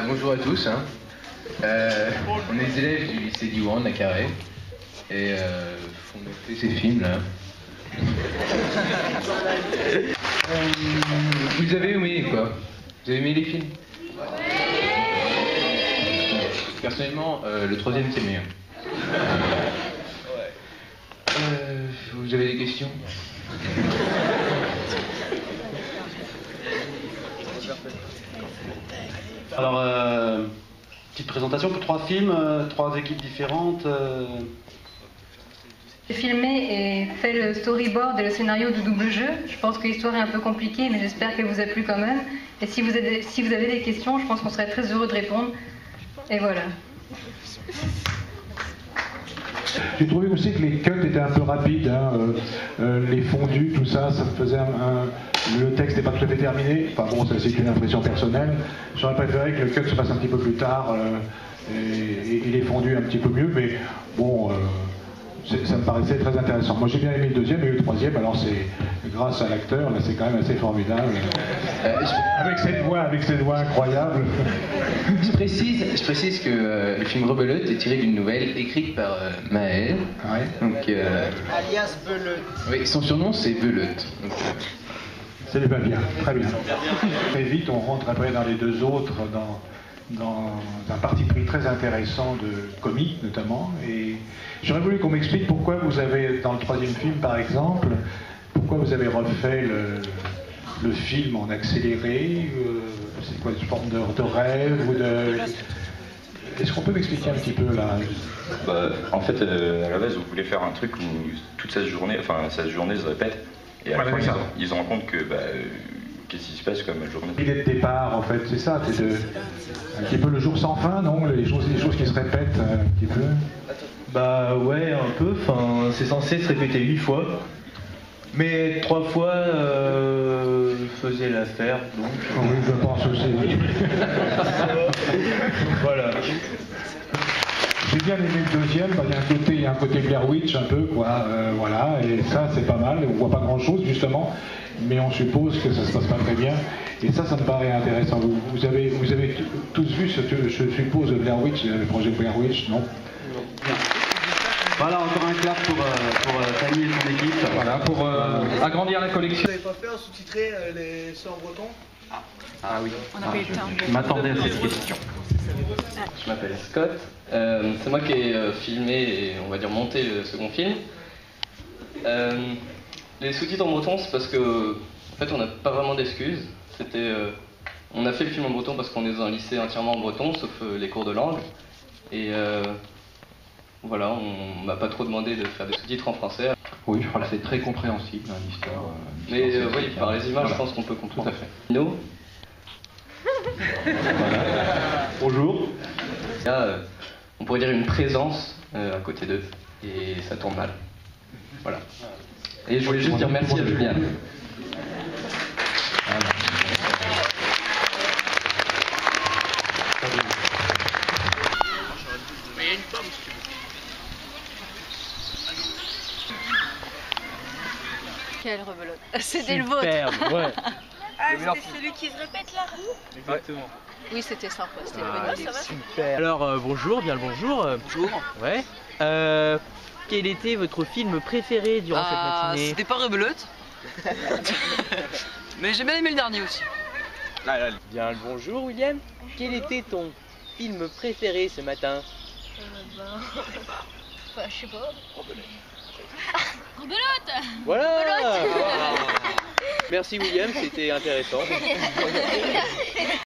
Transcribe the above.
bonjour à tous. On est des élèves du lycée Diwan à Carré et on a fait ces films là. Vous avez aimé quoi? Vous avez aimé les films? Personnellement, le troisième c'est meilleur. Vous avez des questions? Alors, petite présentation pour 3 films, 3 équipes différentes. J'ai filmé et fait le storyboard et le scénario du double jeu. Je pense que l'histoire est un peu compliquée, mais j'espère qu'elle vous a plu quand même. Et si vous avez des questions, je pense qu'on serait très heureux de répondre. Et voilà. J'ai trouvé aussi que les cuts étaient un peu rapides, hein, les fondus, tout ça, ça me faisait le texte n'est pas tout à fait terminé. Enfin bon, ça c'est une impression personnelle. J'aurais préféré que le cut se fasse un petit peu plus tard et les fondus un petit peu mieux, mais bon, ça me paraissait très intéressant. Moi j'ai bien aimé le deuxième et le troisième, alors c'est grâce à l'acteur, là c'est quand même assez formidable. Avec cette voix incroyable. Je précise que le film Rebelote est tiré d'une nouvelle écrite par Maël. Ouais. Donc, alias Belote. oui, son surnom c'est Belote. Ça lui va bien, très bien. Très vite on rentre après dans les deux autres, dans un parti pris très intéressant de comique notamment. Et j'aurais voulu qu'on m'explique pourquoi vous avez, dans le troisième film par exemple, pourquoi vous avez refait le film en accéléré. C'est quoi, une forme de rêve ou de... Est-ce qu'on peut m'expliquer un petit peu là? En fait, à la base, vous voulez faire un truc où toute cette journée se répète. Et à la fin, ils se rendent compte que qu'est-ce qui se passe comme journée. L'idée de départ, en fait, c'est ça, c'est un petit peu le jour sans fin, non? Les choses qui se répètent un petit peu. Bah ouais, un peu. Enfin, c'est censé se répéter 8 fois. Mais 3 fois faisait l'affaire, donc... Oui, je pense aussi, oui. Voilà. J'ai bien aimé le deuxième, il y a un côté Blair Witch un peu, quoi, voilà, et ça c'est pas mal, on voit pas grand chose justement, mais on suppose que ça se passe pas très bien, et ça me paraît intéressant. Vous avez tous vu, je suppose, Blair Witch, le projet Blair Witch, non? Voilà, encore un clap pour Fanny et son équipe. Voilà, pour agrandir la collection. Vous n'avez pas fait sous-titrer les sons en breton? Ah oui. On n'a pas eu le temps. Je m'attendais à cette question. Je m'appelle Scott. C'est moi qui ai filmé et on va dire monté le second film. Les sous-titres en breton, c'est parce que en fait on n'a pas vraiment d'excuses. On a fait le film en breton parce qu'on est dans un lycée entièrement en breton, sauf les cours de langue. Et voilà, on m'a pas trop demandé de faire des sous-titres en français. Oui, je crois que c'est très compréhensible, hein, l'histoire. Mais oui, par les images, je pense qu'on peut comprendre. Tout à fait. No. Bonjour. Là, on pourrait dire une présence à côté d'eux, et ça tourne mal. Voilà. Et je voulais juste dire merci à Juliane. Quelle rebelote. C'était le vôtre. Ouais. Ah, c'était celui qui se répète là? Exactement. Oui, c'était sympa, c'était une bonne idée. Super. Alors, bonjour, bien le bonjour. Bonjour. Ouais. Quel était votre film préféré durant cette matinée? C'était pas Rebelote. Mais j'ai bien aimé le dernier aussi. Bien le bonjour, William. Quel était ton film préféré ce matin? Je sais pas. Rebelote. Voilà. Merci William, c'était intéressant.